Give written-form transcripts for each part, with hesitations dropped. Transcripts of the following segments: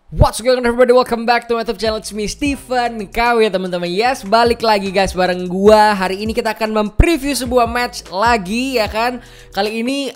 What's going on everybody, welcome back to my YouTube channel, it's me Steven KW ya teman-teman. Yes, balik lagi guys bareng gua. Hari ini kita akan mempreview sebuah match lagi ya kan. Kali ini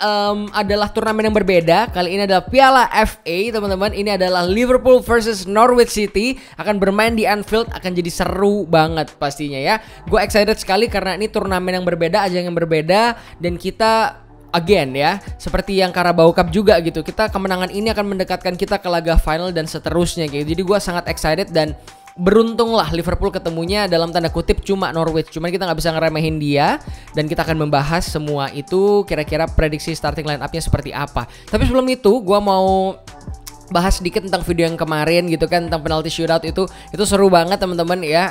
adalah turnamen yang berbeda. Kali ini adalah Piala FA teman-teman. Ini adalah Liverpool versus Norwich City. Akan bermain di Anfield, akan jadi seru banget pastinya ya. Gue excited sekali karena ini turnamen yang berbeda, ajang yang berbeda. Dan kita again ya, seperti yang Carabao Cup juga gitu. Kita kemenangan ini akan mendekatkan kita ke laga final dan seterusnya gitu. Jadi gue sangat excited dan beruntung lah Liverpool ketemunya dalam tanda kutip cuma Norwich. Cuman kita nggak bisa ngeremehin dia. Dan kita akan membahas semua itu, kira-kira prediksi starting line up-nya seperti apa. Tapi sebelum itu gue mau bahas sedikit tentang video yang kemarin gitu kan, tentang penalti shootout itu seru banget teman-teman ya.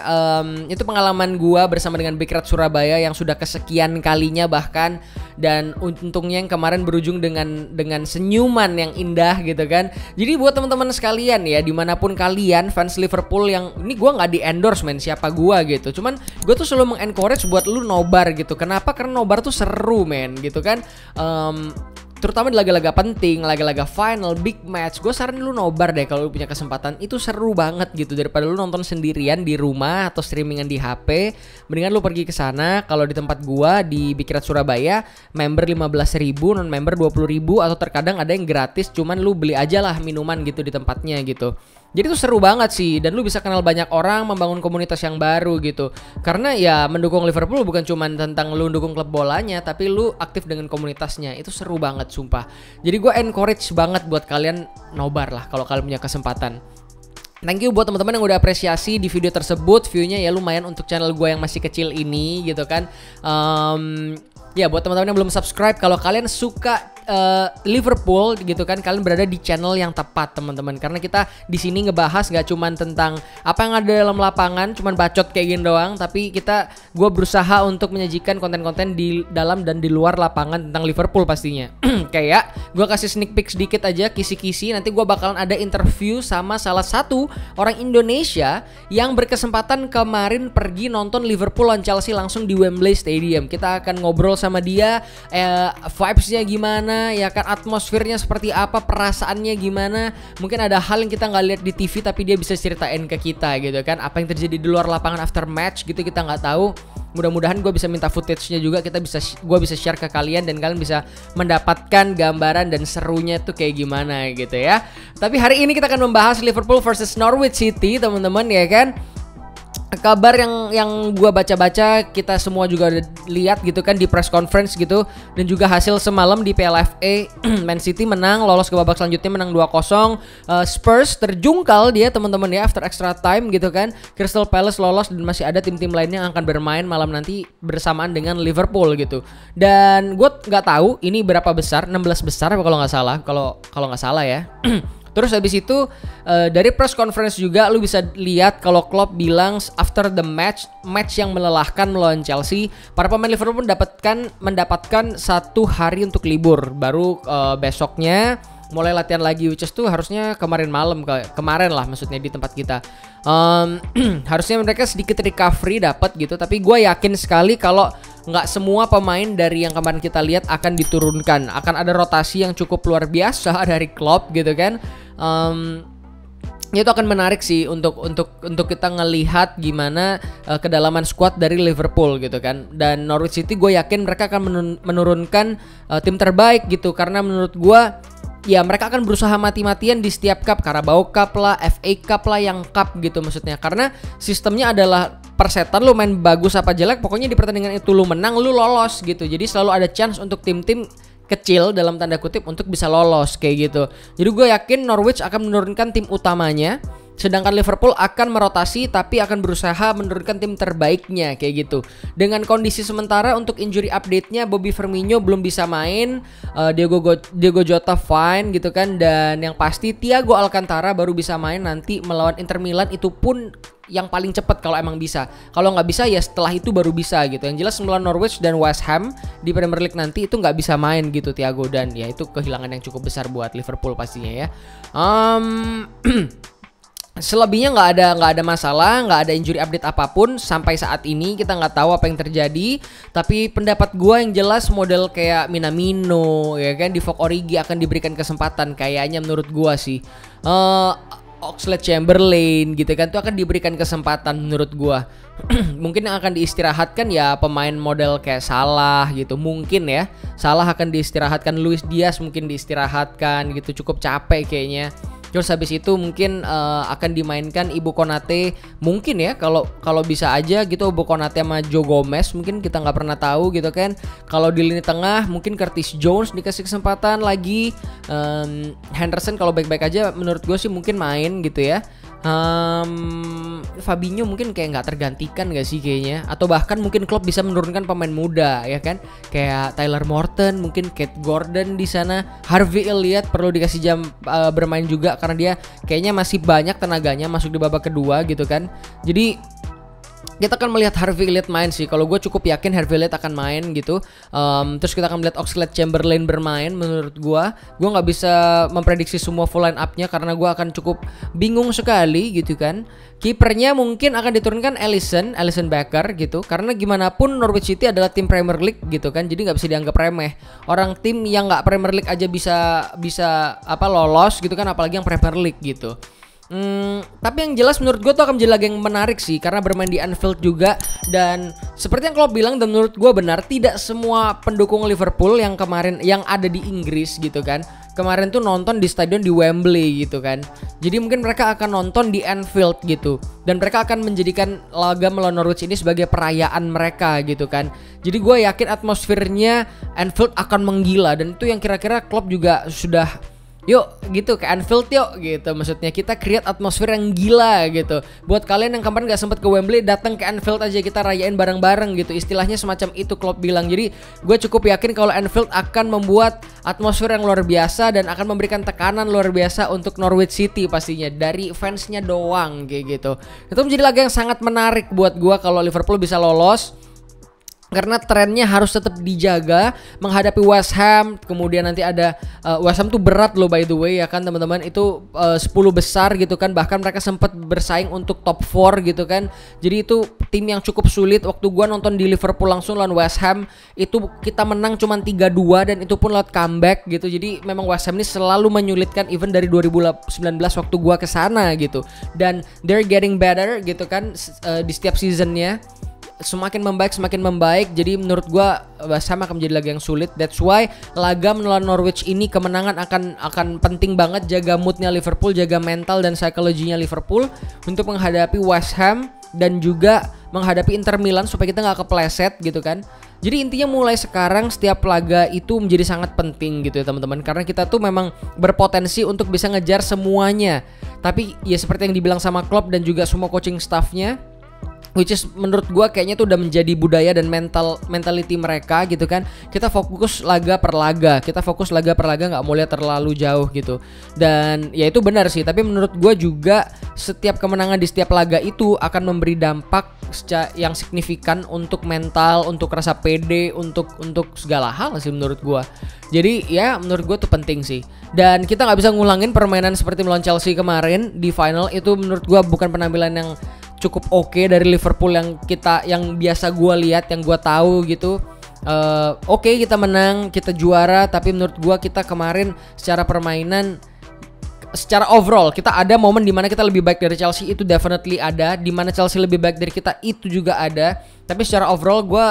Itu pengalaman gua bersama dengan Big Red Surabaya yang sudah kesekian kalinya bahkan, dan untungnya yang kemarin berujung dengan senyuman yang indah gitu kan. Jadi buat teman-teman sekalian ya, dimanapun kalian fans Liverpool, yang ini gua nggak di endorse men siapa gua gitu, cuman gua tuh selalu mengencourage buat lu nobar gitu. Kenapa? Karena nobar tuh seru men gitu kan. Terutama di laga-laga penting, laga-laga final, big match. Gue saranin lu nobar deh kalau lu punya kesempatan. Itu seru banget gitu, daripada lu nonton sendirian di rumah atau streamingan di HP. Mendingan lu pergi ke sana. Kalau di tempat gua di Big Red Surabaya, member 15.000, non member 20.000, atau terkadang ada yang gratis, cuman lu beli aja lah minuman gitu di tempatnya gitu. Jadi itu seru banget sih, dan lu bisa kenal banyak orang, membangun komunitas yang baru gitu. Karena ya mendukung Liverpool bukan cuma tentang lu dukung klub bolanya, tapi lu aktif dengan komunitasnya. Itu seru banget sumpah. Jadi gue encourage banget buat kalian nobar lah kalau kalian punya kesempatan. Thank you buat teman-teman yang udah apresiasi di video tersebut. View-nya ya lumayan untuk channel gue yang masih kecil ini gitu kan. Ya buat teman-teman yang belum subscribe, kalau kalian suka Liverpool gitu kan, kalian berada di channel yang tepat teman-teman. Karena kita di sini ngebahas gak cuman tentang apa yang ada dalam lapangan, cuman bacot kayak gini doang, tapi gue berusaha untuk menyajikan konten-konten di dalam dan di luar lapangan tentang Liverpool pastinya. Kayak gue kasih sneak peek sedikit aja, kisi-kisi. Nanti gue bakalan ada interview sama salah satu orang Indonesia yang berkesempatan kemarin pergi nonton Liverpool lawan Chelsea langsung di Wembley Stadium. Kita akan ngobrol sama dia, vibes-nya gimana ya kan, atmosfernya seperti apa, perasaannya gimana. Mungkin ada hal yang kita nggak lihat di TV tapi dia bisa ceritain ke kita gitu kan, apa yang terjadi di luar lapangan after match gitu, kita nggak tahu. Mudah-mudahan gue bisa minta footage-nya juga, gue bisa share ke kalian dan kalian bisa mendapatkan gambaran dan serunya tuh kayak gimana gitu ya. Tapi hari ini kita akan membahas Liverpool versus Norwich City teman-teman ya kan. Kabar yang gua baca-baca, kita semua juga udah lihat gitu kan di press conference gitu, dan juga hasil semalam di PLFA. Man City menang, lolos ke babak selanjutnya, menang 2-0. Spurs terjungkal dia teman-teman ya after extra time gitu kan. Crystal Palace lolos, dan masih ada tim-tim lainnya yang akan bermain malam nanti bersamaan dengan Liverpool gitu. Dan gue nggak tahu ini berapa besar, 16 besar kalau nggak salah, kalau nggak salah ya. Terus habis itu dari press conference juga lu bisa lihat kalau Klopp bilang after the match yang melelahkan melawan Chelsea, para pemain Liverpool mendapatkan 1 hari untuk libur, baru besoknya mulai latihan lagi, which is tuh harusnya kemarin lah maksudnya di tempat kita. Harusnya mereka sedikit recovery dapat gitu, tapi gue yakin sekali kalau nggak semua pemain dari yang kemarin kita lihat akan diturunkan. Akan ada rotasi yang cukup luar biasa dari Klopp gitu kan. Itu akan menarik sih untuk kita ngelihat gimana kedalaman squad dari Liverpool gitu kan. Dan Norwich City gue yakin mereka akan menurunkan tim terbaik gitu, karena menurut gue ya mereka akan berusaha mati-matian di setiap cup, Carabao Cup lah, FA Cup lah, yang cup gitu maksudnya. Karena sistemnya adalah persetan, lu main bagus apa jelek, pokoknya di pertandingan itu lu menang, lu lolos gitu. Jadi selalu ada chance untuk tim-tim kecil dalam tanda kutip untuk bisa lolos kayak gitu. Jadi gue yakin Norwich akan menurunkan tim utamanya, sedangkan Liverpool akan merotasi tapi akan berusaha menurunkan tim terbaiknya kayak gitu. Dengan kondisi sementara untuk injury update-nya, Bobby Firmino belum bisa main, Diego Jota fine gitu kan, dan yang pasti Thiago Alcantara baru bisa main nanti melawan Inter Milan, itu pun yang paling cepat kalau emang bisa. Kalau nggak bisa ya setelah itu baru bisa gitu. Yang jelas melawan Norwich dan West Ham di Premier League nanti itu nggak bisa main gitu Thiago, dan ya itu kehilangan yang cukup besar buat Liverpool pastinya ya. Selebihnya nggak ada masalah, nggak ada injury update apapun sampai saat ini. Kita nggak tahu apa yang terjadi, tapi pendapat gue yang jelas model kayak Minamino ya kan, Divock Origi akan diberikan kesempatan kayaknya menurut gue sih. Oxlade-Chamberlain gitu kan, itu akan diberikan kesempatan menurut gua. Mungkin yang akan diistirahatkan ya pemain model kayak Salah gitu, mungkin ya. Salah akan diistirahatkan, Luis Diaz mungkin diistirahatkan gitu, cukup capek kayaknya. Terus habis itu mungkin akan dimainkan Ibu Konate mungkin ya, kalau bisa aja gitu Ibu Konate sama Joe Gomez, mungkin kita nggak pernah tahu gitu kan. Kalau di lini tengah mungkin Curtis Jones dikasih kesempatan lagi, Henderson kalau baik-baik aja menurut gue sih mungkin main gitu ya. Fabinho mungkin kayak nggak tergantikan gak sih kayaknya, atau bahkan mungkin Klopp bisa menurunkan pemain muda ya kan, kayak Tyler Morton, mungkin Kate Gordon di sana, Harvey Elliott perlu dikasih jam bermain juga karena dia kayaknya masih banyak tenaganya masuk di babak kedua gitu kan. Jadi kita akan melihat Harvey Elliott main sih. Kalau gue cukup yakin Harvey Elliott akan main gitu. Terus kita akan melihat Oxlade-Chamberlain bermain. Menurut gue nggak bisa memprediksi semua full line up-nya karena gue akan cukup bingung sekali gitu kan. Kipernya mungkin akan diturunkan Alisson Becker gitu. Karena gimana pun Norwich City adalah tim Premier League gitu kan. Jadi nggak bisa dianggap remeh. Orang tim yang nggak Premier League aja bisa lolos gitu kan, apalagi yang Premier League gitu. Tapi yang jelas menurut gue tuh akan menjadi laga yang menarik sih, karena bermain di Anfield juga. Dan seperti yang Klopp bilang dan menurut gue benar, tidak semua pendukung Liverpool yang kemarin yang ada di Inggris gitu kan, kemarin tuh nonton di stadion di Wembley gitu kan. Jadi mungkin mereka akan nonton di Anfield gitu, dan mereka akan menjadikan laga melawan Norwich ini sebagai perayaan mereka gitu kan. Jadi gue yakin atmosfernya Anfield akan menggila, dan itu yang kira-kira Klopp juga sudah yuk gitu ke Anfield yuk gitu, maksudnya kita create atmosfer yang gila gitu. Buat kalian yang kemarin gak sempet ke Wembley, datang ke Anfield aja, kita rayain bareng-bareng gitu, istilahnya semacam itu Klopp bilang. Jadi gue cukup yakin kalau Anfield akan membuat atmosfer yang luar biasa dan akan memberikan tekanan luar biasa untuk Norwich City pastinya dari fansnya doang kayak gitu. Itu menjadi laga yang sangat menarik buat gue kalau Liverpool bisa lolos, karena trennya harus tetap dijaga menghadapi West Ham. Kemudian nanti ada West Ham tuh berat loh by the way ya kan teman-teman, itu 10 besar gitu kan, bahkan mereka sempat bersaing untuk top 4 gitu kan. Jadi itu tim yang cukup sulit. Waktu gua nonton di Liverpool langsung lawan West Ham, itu kita menang cuma 3-2 dan itu pun lewat comeback gitu. Jadi memang West Ham ini selalu menyulitkan, even dari 2019 waktu gua kesana gitu. Dan they're getting better gitu kan di setiap seasonnya, semakin membaik. Jadi menurut gua West Ham akan menjadi laga yang sulit. That's why laga melawan Norwich ini kemenangan akan penting banget. Jaga moodnya Liverpool, jaga mental dan psikologinya Liverpool untuk menghadapi West Ham dan juga menghadapi Inter Milan supaya kita nggak kepleset gitu kan. Jadi intinya mulai sekarang setiap laga itu menjadi sangat penting gitu ya teman-teman, karena kita tuh memang berpotensi untuk bisa ngejar semuanya. Tapi ya seperti yang dibilang sama Klopp dan juga semua coaching staffnya, which is menurut gue kayaknya tuh udah menjadi budaya dan mentality mereka gitu kan. Kita fokus laga per laga, nggak mau lihat terlalu jauh gitu. Dan ya itu benar sih, tapi menurut gue juga setiap kemenangan di setiap laga itu akan memberi dampak yang signifikan untuk mental, untuk rasa pede, untuk segala hal sih menurut gue. Jadi ya menurut gue tuh penting sih. Dan kita nggak bisa ngulangin permainan seperti melawan Chelsea kemarin di final. Itu menurut gue bukan penampilan yang cukup oke dari Liverpool yang biasa gue lihat, yang gue tahu gitu. Oke, kita menang, kita juara, tapi menurut gue kita kemarin secara permainan, secara overall kita ada momen dimana kita lebih baik dari Chelsea, itu definitely ada. Dimana Chelsea lebih baik dari kita, itu juga ada. Tapi secara overall gue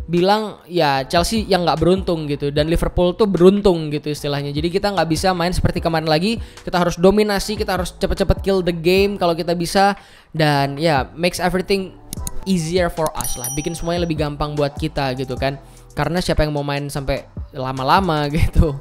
bilang ya Chelsea yang nggak beruntung gitu, dan Liverpool tuh beruntung gitu istilahnya. Jadi kita nggak bisa main seperti kemarin lagi. Kita harus dominasi, kita harus cepet-cepet kill the game kalau kita bisa. Dan ya makes everything easier for us lah, bikin semuanya lebih gampang buat kita gitu kan. Karena siapa yang mau main sampai lama-lama gitu.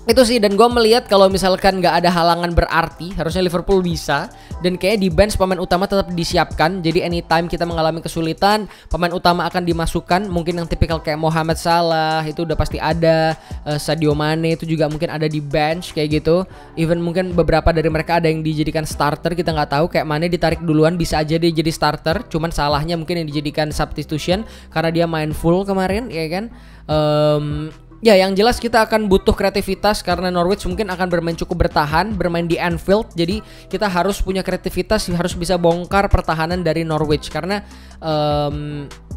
Itu sih, dan gue melihat kalau misalkan nggak ada halangan berarti harusnya Liverpool bisa. Dan kayak di bench pemain utama tetap disiapkan. Jadi anytime kita mengalami kesulitan, pemain utama akan dimasukkan. Mungkin yang tipikal kayak Mohamed Salah itu udah pasti ada, Sadio Mane itu juga mungkin ada di bench kayak gitu. Even mungkin beberapa dari mereka ada yang dijadikan starter, kita nggak tahu. Kayak Mane ditarik duluan, bisa aja dia jadi starter. Cuman salahnya mungkin yang dijadikan substitution karena dia main full kemarin ya kan. Ya yang jelas kita akan butuh kreativitas karena Norwich mungkin akan bermain cukup bertahan, bermain di Anfield. Jadi kita harus punya kreativitas, harus bisa bongkar pertahanan dari Norwich. Karena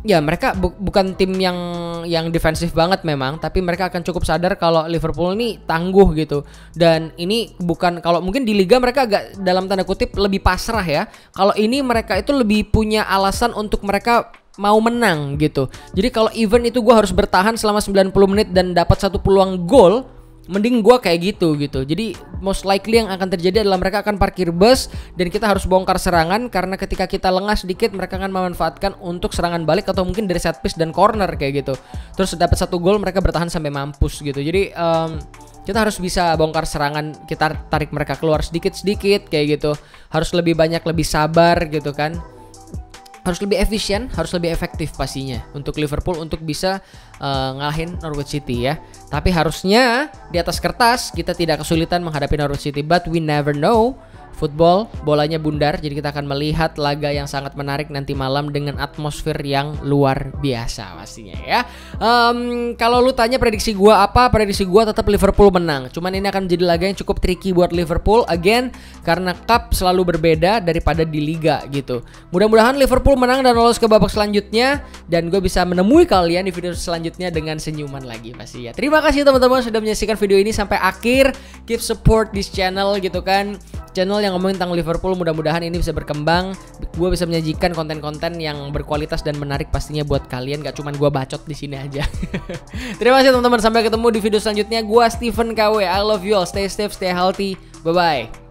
Ya mereka bukan tim yang defensif banget memang, tapi mereka akan cukup sadar kalau Liverpool ini tangguh gitu. Dan ini bukan, kalau mungkin di liga mereka agak dalam tanda kutip lebih pasrah ya. Kalau ini mereka itu lebih punya alasan untuk mereka mau menang gitu. Jadi kalau event itu gue harus bertahan selama 90 menit dan dapat satu peluang gol, mending gue kayak gitu. Jadi most likely yang akan terjadi adalah mereka akan parkir bus dan kita harus bongkar serangan, karena ketika kita lengah sedikit mereka akan memanfaatkan untuk serangan balik atau mungkin dari set piece dan corner kayak gitu. Terus dapat satu gol mereka bertahan sampai mampus gitu. Jadi kita harus bisa bongkar serangan, kita tarik mereka keluar sedikit-sedikit kayak gitu. Harus lebih banyak, lebih sabar gitu kan. Harus lebih efisien, harus lebih efektif pastinya untuk Liverpool untuk bisa ngalahin Norwich City ya. Tapi harusnya di atas kertas kita tidak kesulitan menghadapi Norwich City, but we never know. Football, bolanya bundar, jadi kita akan melihat laga yang sangat menarik nanti malam dengan atmosfer yang luar biasa pastinya ya. Kalau lu tanya prediksi gua apa, prediksi gua tetap Liverpool menang. Cuman ini akan menjadi laga yang cukup tricky buat Liverpool again, karena cup selalu berbeda daripada di liga gitu. Mudah-mudahan Liverpool menang dan lolos ke babak selanjutnya, dan gue bisa menemui kalian di video selanjutnya dengan senyuman lagi pasti ya. Terima kasih teman-teman sudah menyaksikan video ini sampai akhir. Keep support this channel gitu kan. Channel yang ngomongin tentang Liverpool, mudah-mudahan ini bisa berkembang. Gue bisa menyajikan konten-konten yang berkualitas dan menarik pastinya buat kalian, gak cuman gue bacot di sini aja. Terima kasih teman-teman, sampai ketemu di video selanjutnya. Gue Stephen KW, I love you all, stay safe, stay healthy, bye bye.